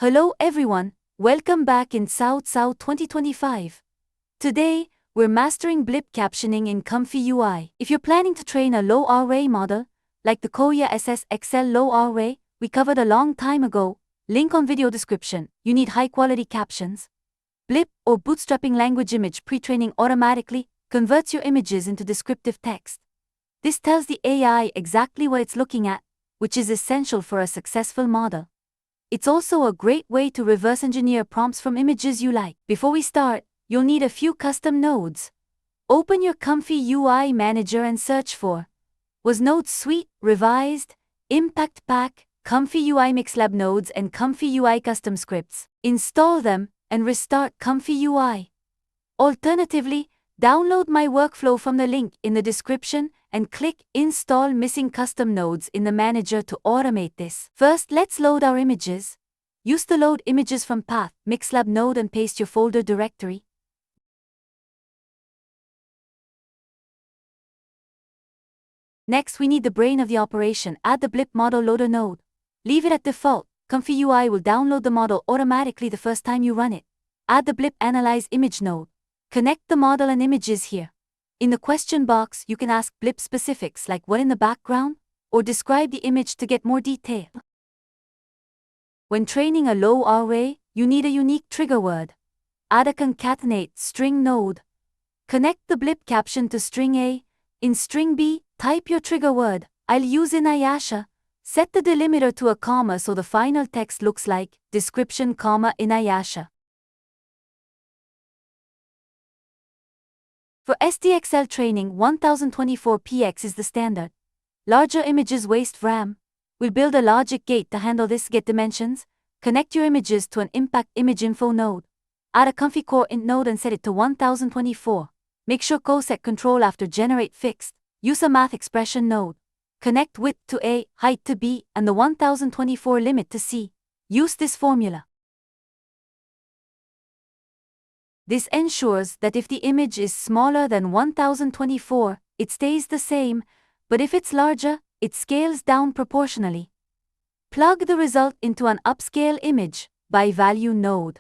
Hello everyone, welcome back in South 2025. Today, we're mastering BLIP captioning in ComfyUI. If you're planning to train a LoRA model, like the Kohya SS XL LoRA we covered a long time ago, link on video description, you need high-quality captions. BLIP, or bootstrapping language image pre-training, automatically converts your images into descriptive text. This tells the AI exactly what it's looking at, which is essential for a successful model. It's also a great way to reverse engineer prompts from images you like. Before we start, you'll need a few custom nodes. Open your ComfyUI manager and search for Was Node Suite, Revised, Impact Pack, ComfyUI Mixlab nodes and ComfyUI custom scripts. Install them and restart ComfyUI. Alternatively, download my workflow from the link in the description and click Install Missing Custom Nodes in the manager to automate this. First, let's load our images. Use the Load Images from Path, Mixlab node and paste your folder directory. Next, we need the brain of the operation. Add the BLIP Model Loader node. Leave it at default. ComfyUI will download the model automatically the first time you run it. Add the BLIP Analyze Image node. Connect the model and images here. In the question box, you can ask BLIP specifics like what in the background, or describe the image to get more detail. When training a LoRA, you need a unique trigger word. Add a concatenate string node. Connect the BLIP caption to string A. In string B, type your trigger word. I'll use Inuyasha. Set the delimiter to a comma so the final text looks like description, Inuyasha. For SDXL training, 1024px is the standard. Larger images waste VRAM. We'll build a logic gate to handle this. Get dimensions. Connect your images to an impact image info node. Add a comfy core int node and set it to 1024. Make sure coset control after generate fixed. Use a math expression node. Connect width to A, height to B, and the 1024 limit to C. Use this formula. This ensures that if the image is smaller than 1024, it stays the same, but if it's larger, it scales down proportionally. Plug the result into an upscale image by value node.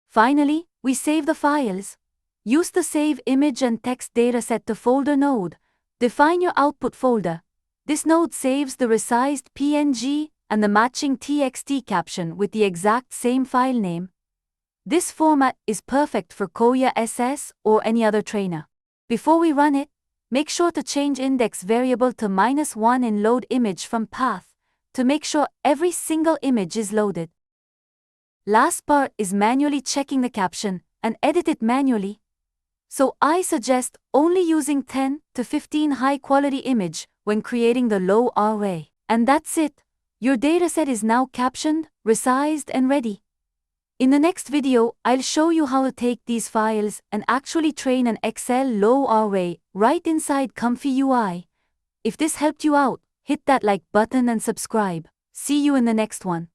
Finally, we save the files. Use the Save Image and Text Dataset to Folder node. Define your output folder. This node saves the resized PNG and the matching TXT caption with the exact same file name. This format is perfect for Kohya SS or any other trainer. Before we run it, make sure to change index variable to -1 in load image from path to make sure every single image is loaded. Last part is manually checking the caption and edit it manually. So I suggest only using 10 to 15 high-quality image when creating the LoRA. And that's it. Your dataset is now captioned, resized and ready. In the next video, I'll show you how to take these files and actually train an XL LoRA right inside ComfyUI. If this helped you out, hit that like button and subscribe. See you in the next one.